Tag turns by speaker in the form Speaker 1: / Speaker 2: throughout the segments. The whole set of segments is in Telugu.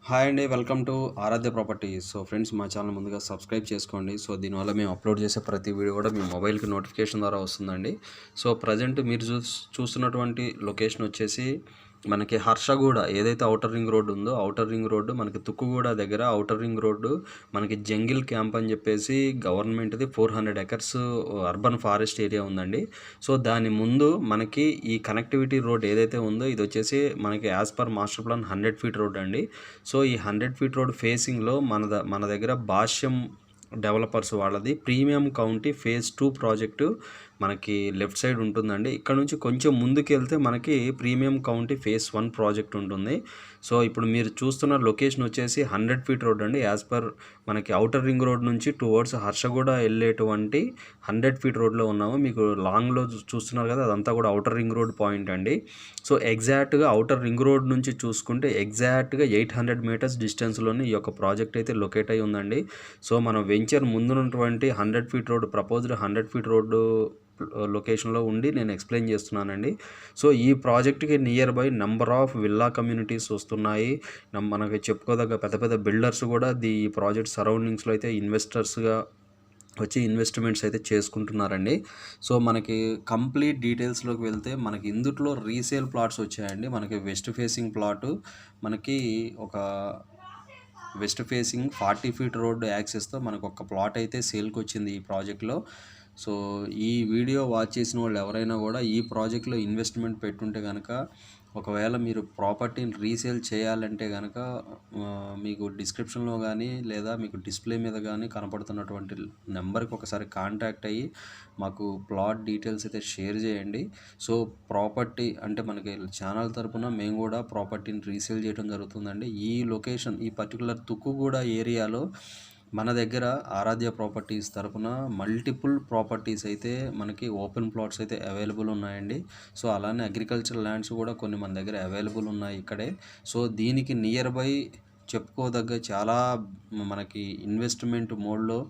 Speaker 1: హాయ్ అండి. Welcome to Aaradhya properties. Friends, మా ఛానల్ ముందుగా సబ్స్క్రైబ్ చేసుకోండి. దీనివల్ల మేము అప్లోడ్ చేసే ప్రతి వీడియో కూడా మీ మొబైల్కి నోటిఫికేషన్ ద్వారా వస్తుందండి. ప్రజెంట్ మీరు చూస్తున్నటువంటి లొకేషన్ వచ్చేసి మనకి హర్షగూడ ఏదైతే ఔటర్ రింగ్ రోడ్ ఉందో, ఔటర్ రింగ్ రోడ్డు మనకి తుక్కుగూడ దగ్గర ఔటర్ రింగ్ రోడ్డు మనకి జంగిల్ క్యాంప్ అని చెప్పేసి గవర్నమెంట్ది 400 ఎకర్స్ అర్బన్ ఫారెస్ట్ ఏరియా ఉందండి. దాని ముందు మనకి ఈ కనెక్టివిటీ రోడ్ ఏదైతే ఉందో ఇది వచ్చేసి మనకి as per master plan 100 feet road అండి. ఈ 100 ఫీట్ రోడ్ ఫేసింగ్లో మన దగ్గర భాష్యం డెవలపర్స్ వాళ్ళది ప్రీమియం కౌంటీ ఫేజ్ 2 ప్రాజెక్టు మనకి లెఫ్ట్ సైడ్ ఉంటుందండి. ఇక్కడ నుంచి కొంచెం ముందుకు వెళ్తే మనకి ప్రీమియం కౌంటీ ఫేజ్ 1 ప్రాజెక్ట్ ఉంటుంది. ఇప్పుడు మీరు చూస్తున్న లొకేషన్ వచ్చేసి 100 ఫీట్ రోడ్ అండి. యాజ్ పర్ మనకి ఔటర్ రింగ్ రోడ్ నుంచి టువర్డ్స్ హర్షగూడ వెళ్ళేటువంటి 100 ఫీట్ రోడ్లో ఉన్నాము. మీకు లాంగ్లో చూస్తున్నారు కదా, అదంతా కూడా ఔటర్ రింగ్ రోడ్ పాయింట్ అండి. ఎగ్జాక్ట్గా ఔటర్ రింగ్ రోడ్ నుంచి చూసుకుంటే ఎగ్జాక్ట్గా 800 మీటర్స్ డిస్టెన్స్లోనే ఈ యొక్క ప్రాజెక్ట్ అయితే లొకేట్ అయి ఉందండి. మనం వెంచర్ ముందున్నటువంటి 100 feet road proposed 100 feet road లొకేషన్లో ఉండి నేను ఎక్స్ప్లెయిన్ చేస్తున్నానండి. ఈ ప్రాజెక్ట్కి near by number of villa communities వస్తున్నాయి. మనకి చెప్పుకోదగ్గ పెద్ద పెద్ద బిల్డర్స్ కూడా ఈ ప్రాజెక్ట్ సరౌండింగ్స్లో అయితే ఇన్వెస్టర్స్గా వచ్చి ఇన్వెస్ట్మెంట్స్ అయితే చేసుకుంటున్నారండి. మనకి కంప్లీట్ డీటెయిల్స్లోకి వెళ్తే మనకి ఇందుట్లో రీసేల్ ప్లాట్స్ వచ్చాయండి. మనకి వెస్ట్ ఫేసింగ్ ప్లాటు మనకి ఒక వెస్ట్ ఫేసింగ్ 40 ఫీట్ రోడ్ యాక్సెస్తో మనకు ఒక ప్లాట్ అయితే సేల్కి వచ్చింది ఈ ప్రాజెక్ట్లో. ఈ వీడియో వాచ్ చేసిన వాళ్ళు ఎవరైనా కూడా ఈ ప్రాజెక్ట్లో ఇన్వెస్ట్మెంట్ పెట్టుంటే కనుక, ఒకవేళ మీరు ప్రాపర్టీని రీసేల్ చేయాలంటే కనుక మీకు డిస్క్రిప్షన్లో కానీ లేదా మీకు డిస్ప్లే మీద కానీ కనపడుతున్నటువంటి నెంబర్కి ఒకసారి కాంటాక్ట్ అయ్యి మాకు ప్లాట్ డీటెయిల్స్ అయితే షేర్ చేయండి. ప్రాపర్టీ అంటే మనకి ఛానల్ తరపున మేము కూడా ప్రాపర్టీని రీసేల్ చేయడం జరుగుతుందండి. ఈ లొకేషన్ ఈ పర్టికులర్ తుక్కుగూడ ఏరియాలో మన దగ్గర ఆరాధ్య ప్రాపర్టీస్ తరపున మల్టిపుల్ ప్రాపర్టీస్ అయితే మనకి ఓపెన్ ప్లాట్స్ అయితే అవైలబుల్ ఉన్నాయండి. అలానే అగ్రికల్చర్ ల్యాండ్స్ కూడా కొన్ని మన దగ్గర అవైలబుల్ ఉన్నాయి ఇక్కడే. దీనికి నియర్ బై చెప్పుకోదగ్గ చాలా మనకి ఇన్వెస్ట్మెంట్ మోడ్లో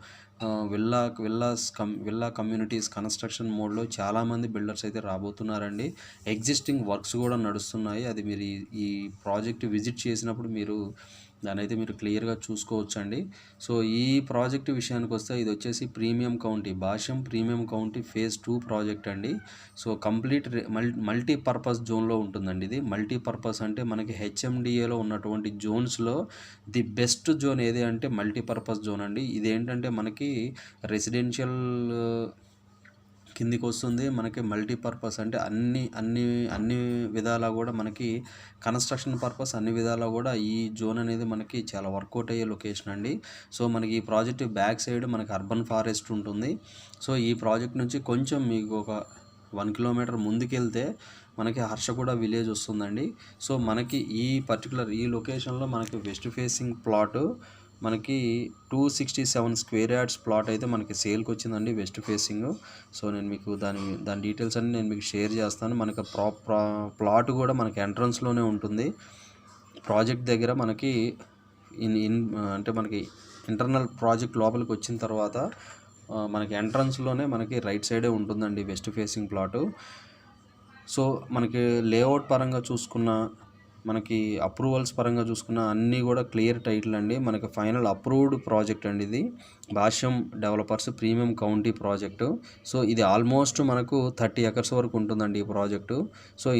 Speaker 1: విల్లా కమ్యూనిటీస్ కన్స్ట్రక్షన్ మోడ్లో చాలామంది బిల్డర్స్ అయితే రాబోతున్నారండి. ఎగ్జిస్టింగ్ వర్క్స్ కూడా నడుస్తున్నాయి. అది మీరు ఈ ప్రాజెక్ట్ విజిట్ చేసినప్పుడు దాని అయితే మీరు క్లియర్గా చూసుకోవచ్చండి. ఈ ప్రాజెక్ట్ విషయానికి వస్తే ఇది వచ్చేసి ప్రీమియం కౌంటీ భాష్యం ప్రీమియం కౌంటీ ఫేజ్ 2 ప్రాజెక్ట్ అండి. కంప్లీట్ మల్టీపర్పస్ జోన్లో ఉంటుందండి. ఇది మల్టీపర్పస్ అంటే మనకి హెచ్ఎండిఏలో ఉన్నటువంటి జోన్స్లో ది బెస్ట్ జోన్ ఏది అంటే మల్టీపర్పస్ జోన్ అండి. ఇదేంటంటే మనకి రెసిడెన్షియల్ కిందికి వస్తుంది. మనకి మల్టీపర్పస్ అంటే అన్ని విధాలా కూడా మనకి కన్స్ట్రక్షన్ పర్పస్ అన్ని విధాలా కూడా ఈ జోన్ అనేది మనకి చాలా వర్కౌట్ అయ్యే లొకేషన్ అండి. మనకి ఈ ప్రాజెక్ట్ బ్యాక్ సైడ్ మనకి అర్బన్ ఫారెస్ట్ ఉంటుంది. ఈ ప్రాజెక్ట్ నుంచి కొంచెం మీకు ఒక 1 కిలోమీటర్ ముందుకెళ్తే మనకి హర్షగూడ విలేజ్ వస్తుందండి. మనకి ఈ పర్టికులర్ ఈ లొకేషన్లో మనకి వెస్ట్ ఫేసింగ్ ప్లాటు మనకి 267 స్క్వేర్ యార్డ్స్ ప్లాట్ అయితే మనకి సేల్కి వచ్చిందండి వెస్ట్ ఫేసింగ్. నేను మీకు దాని డీటెయిల్స్ అన్ని నేను మీకు షేర్ చేస్తాను. మనకి ప్లాట్ కూడా మనకి ఎంట్రన్స్లోనే ఉంటుంది. ప్రాజెక్ట్ దగ్గర మనకి అంటే మనకి ఇంటర్నల్ ప్రాజెక్ట్ లోపలికి వచ్చిన తర్వాత మనకి ఎంట్రన్స్లోనే మనకి రైట్ సైడే ఉంటుందండి వెస్ట్ ఫేసింగ్ ప్లాటు. మనకి లేఅవుట్ పరంగా చూసుకున్న, మనకి అప్రూవల్స్ పరంగా చూసుకున్న అన్నీ కూడా క్లియర్ టైటిల్ అండి. మనకి ఫైనల్ అప్రూవ్డ్ ప్రాజెక్ట్ అండి ఇది. భాష్యం డెవలపర్స్ ప్రీమియం కౌంటీ ప్రాజెక్టు. ఇది ఆల్మోస్ట్ మనకు 30 ఎకర్స్ వరకు ఉంటుందండి ఈ ప్రాజెక్టు.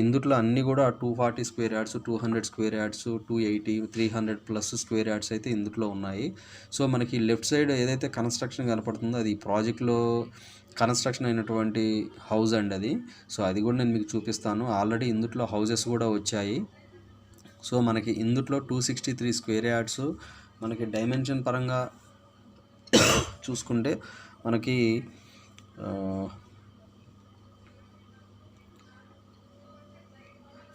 Speaker 1: ఇందుట్లో అన్నీ కూడా 240 square yards, 200 square yards, 280, 300 plus square yards అయితే ఇందుట్లో ఉన్నాయి. మనకి లెఫ్ట్ సైడ్ ఏదైతే కన్స్ట్రక్షన్ కనపడుతుందో అది ప్రాజెక్ట్లో కన్స్ట్రక్షన్ అయినటువంటి హౌస్ అండి అది. అది కూడా నేను మీకు చూపిస్తాను. ఆల్రెడీ ఇందుట్లో హౌజెస్ కూడా వచ్చాయి. మనకి ఇందుట్లో 263 స్క్వేర్ యార్డ్స్ మనకి డైమెన్షన్ పరంగా చూసుకుంటే మనకి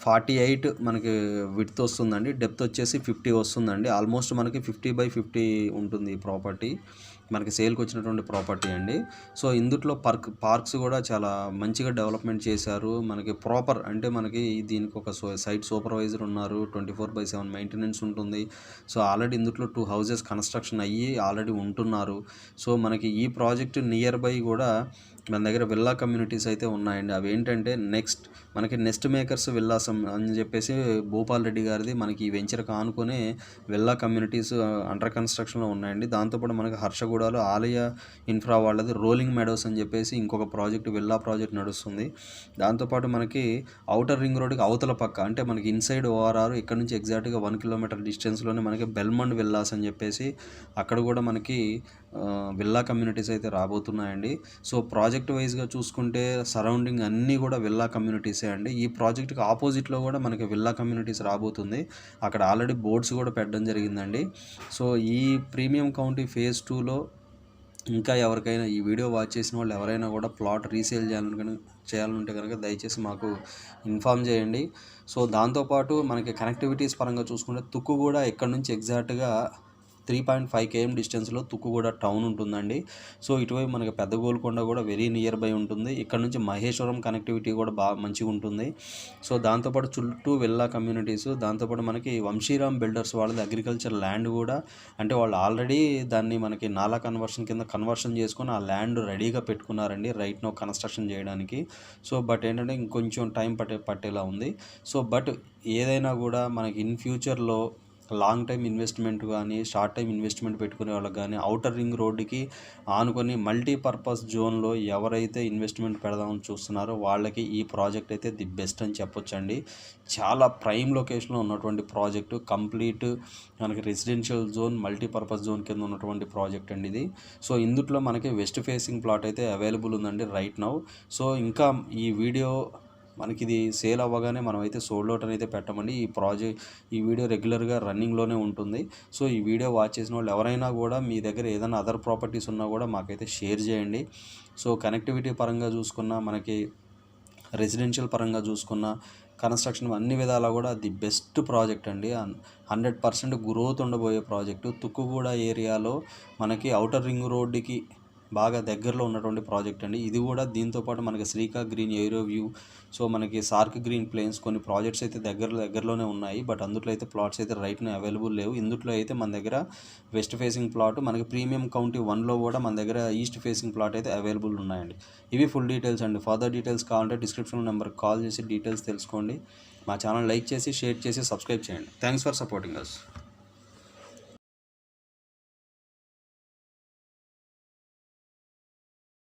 Speaker 1: 48 మనకి విడ్త్ వస్తుందండి. డెప్త్ వచ్చేసి 50 వస్తుందండి. ఆల్మోస్ట్ మనకి 50 by 50 ఉంటుంది ఈ ప్రాపర్టీ. మనకి సేల్కి వచ్చినటువంటి ప్రాపర్టీ అండి. సో ఇందుట్లో పార్క్స్ కూడా చాలా మంచిగా డెవలప్మెంట్ చేశారు. మనకి ప్రాపర్ అంటే మనకి దీనికి ఒక సైట్ సూపర్వైజర్ ఉన్నారు, 24/7 మెయింటెనెన్స్ ఉంటుంది. సో ఆల్రెడీ ఇందులో 2 హౌసెస్ కన్స్ట్రక్షన్ అయ్యి ఆల్రెడీ ఉంటున్నారు. సో మనకి ఈ ప్రాజెక్ట్ నియర్ బై కూడా మన దగ్గర విల్లా కమ్యూనిటీస్ అయితే ఉన్నాయండి. అవి ఏంటంటే మనకి నెస్ట్ మేకర్స్ విల్లాస్ అని చెప్పేసి భూపాల్ రెడ్డి గారిది మనకి ఈ వెంచర్కి ఆనుకునే విల్లా కమ్యూనిటీస్ అండర్ కన్స్ట్రక్షన్లో ఉన్నాయండి. దాంతోపాటు మనకి హర్షగూడలో ఆలయ ఇన్ఫ్రా వాళ్ళది రోలింగ్ మెడోస్ అని చెప్పేసి ఇంకొక ప్రాజెక్ట్ విల్లా ప్రాజెక్ట్ నడుస్తుంది. దాంతోపాటు మనకి ఔటర్ రింగ్ రోడ్కి అవతల పక్క అంటే మనకి ఇన్సైడ్ ఓఆర్ఆర్ ఇక్కడ నుంచి ఎగ్జాక్ట్గా 1 కిలోమీటర్ డిస్టెన్స్లోనే మనకి బెల్మండ్ విల్లాస్ అని చెప్పేసి అక్కడ కూడా మనకి విల్లా కమ్యూనిటీస్ అయితే రాబోతున్నాయండి. సో ప్రాజెక్ట్ వైజ్గా చూసుకుంటే సరౌండింగ్ అన్నీ కూడా విల్లా కమ్యూనిటీసే అండి. ఈ ప్రాజెక్ట్కి ఆపోజిట్లో కూడా మనకి విల్లా కమ్యూనిటీస్ రాబోతుంది. అక్కడ ఆల్రెడీ బోర్డ్స్ కూడా పెట్టడం జరిగిందండి. సో ఈ ప్రీమియం కౌంటీ ఫేజ్ 2లో ఇంకా ఎవరికైనా ఈ వీడియో వాచ్ చేసిన వాళ్ళు ఎవరైనా కూడా ప్లాట్ రీసేల్ చేయాలంటే కనుక దయచేసి మాకు ఇన్ఫామ్ చేయండి. సో దాంతోపాటు మనకి కనెక్టివిటీస్ పరంగా చూసుకుంటే తుక్కుగూడ ఇక్కడ నుంచి ఎగ్జాక్ట్గా 3.5 km డిస్టెన్స్లో తుక్కుగూడ టౌన్ ఉంటుందండి. సో ఇటువైపు మనకి పెద్ద గోల్కొండ కూడా వెరీ నియర్ బై ఉంటుంది. ఇక్కడ నుంచి మహేశ్వరం కనెక్టివిటీ కూడా బాగా మంచిగా ఉంటుంది. సో దాంతోపాటు చుట్టూ విల్లా కమ్యూనిటీస్, దాంతోపాటు మనకి వంశీరామ్ బిల్డర్స్ వాళ్ళది అగ్రికల్చర్ ల్యాండ్ కూడా, అంటే వాళ్ళు ఆల్రెడీ దాన్ని మనకి నాలా కన్వర్షన్ కింద కన్వర్షన్ చేసుకొని ఆ ల్యాండ్ రెడీగా పెట్టుకున్నారండి రైట్ నో కన్స్ట్రక్షన్ చేయడానికి. సో బట్ ఏంటంటే ఇంకొంచెం టైం పట్టేలా ఉంది. సో బట్ ఏదైనా కూడా మనకి ఇన్ ఫ్యూచర్లో లాంగ్ టైం ఇన్వెస్ట్మెంట్ కానీ షార్ట్ టైం ఇన్వెస్ట్మెంట్ పెట్టుకునే వాళ్ళకి కానీ ఔటర్ రింగ్ రోడ్డుకి ఆనుకొని మల్టీపర్పస్ జోన్లో ఎవరైతే ఇన్వెస్ట్మెంట్ పెడదామని చూస్తున్నారో వాళ్ళకి ఈ ప్రాజెక్ట్ అయితే ది బెస్ట్ అని చెప్పొచ్చండి. చాలా ప్రైమ్ లొకేషన్లో ఉన్నటువంటి ప్రాజెక్టు, కంప్లీట్ మనకి రెసిడెన్షియల్ జోన్ మల్టీపర్పస్ జోన్ కింద ఉన్నటువంటి ప్రాజెక్ట్ అండి ఇది. సో ఇందులో మనకి వెస్ట్ ఫేసింగ్ ప్లాట్ అయితే అవైలబుల్ ఉందండి రైట్ నౌ. సో ఇంకా ఈ వీడియో మనకి ఇది సేల్ అవ్వగానే మనం అయితే సోల్డ్ అవుట్ అయితే పెట్టమండి. ఈ వీడియో రెగ్యులర్గా రన్నింగ్లోనే ఉంటుంది. సో ఈ వీడియో వాచ్ చేసిన వాళ్ళు ఎవరైనా కూడా మీ దగ్గర ఏదైనా అదర్ ప్రాపర్టీస్ ఉన్నా కూడా మాకైతే షేర్ చేయండి. సో కనెక్టివిటీ పరంగా చూసుకున్న, మనకి రెసిడెన్షియల్ పరంగా చూసుకున్న, కన్స్ట్రక్షన్ అన్ని విధాలా కూడా ది బెస్ట్ ప్రాజెక్ట్ అండి. 100% గ్రోత్ ఉండబోయే ప్రాజెక్టు. తుక్కుగూడ ఏరియాలో మనకి ఔటర్ రింగ్ రోడ్డుకి బాగా దగ్గరలో ఉన్నటువంటి ప్రాజెక్ట్ అండి. ఇది కూడా దీంతోపాటు మనకి శ్రీకా గ్రీన్ ఏరో వ్యూ, సో మనకి సార్క్ గ్రీన్ ప్లేన్స్ కొన్ని ప్రాజెక్ట్స్ అయితే దగ్గరలోనే ఉన్నాయి. బట్ అందులో అయితే ప్లాట్స్ అయితే రైట్న అవైలబుల్ లేవు. ఇందులో అయితే మన దగ్గర వెస్ట్ ఫేసింగ్ ప్లాట్, మనకి ప్రీమియం కౌంటీ 1లో కూడా మన దగ్గర ఈస్ట్ ఫేసింగ్ ప్లాట్ అయితే అవైలబుల్ ఉన్నాయండి. ఇవి ఫుల్ డీటెయిల్స్ అండి. ఫర్దర్ డీటెయిల్స్ కావాలంటే డిస్క్రిప్షన్ నెంబర్కి కాల్ చేసి డీటెయిల్స్ తెలుసుకోండి. మా ఛానల్ లైక్ చేసి, షేర్ చేసి, సబ్స్క్రైబ్ చేయండి. Thanks for supporting us.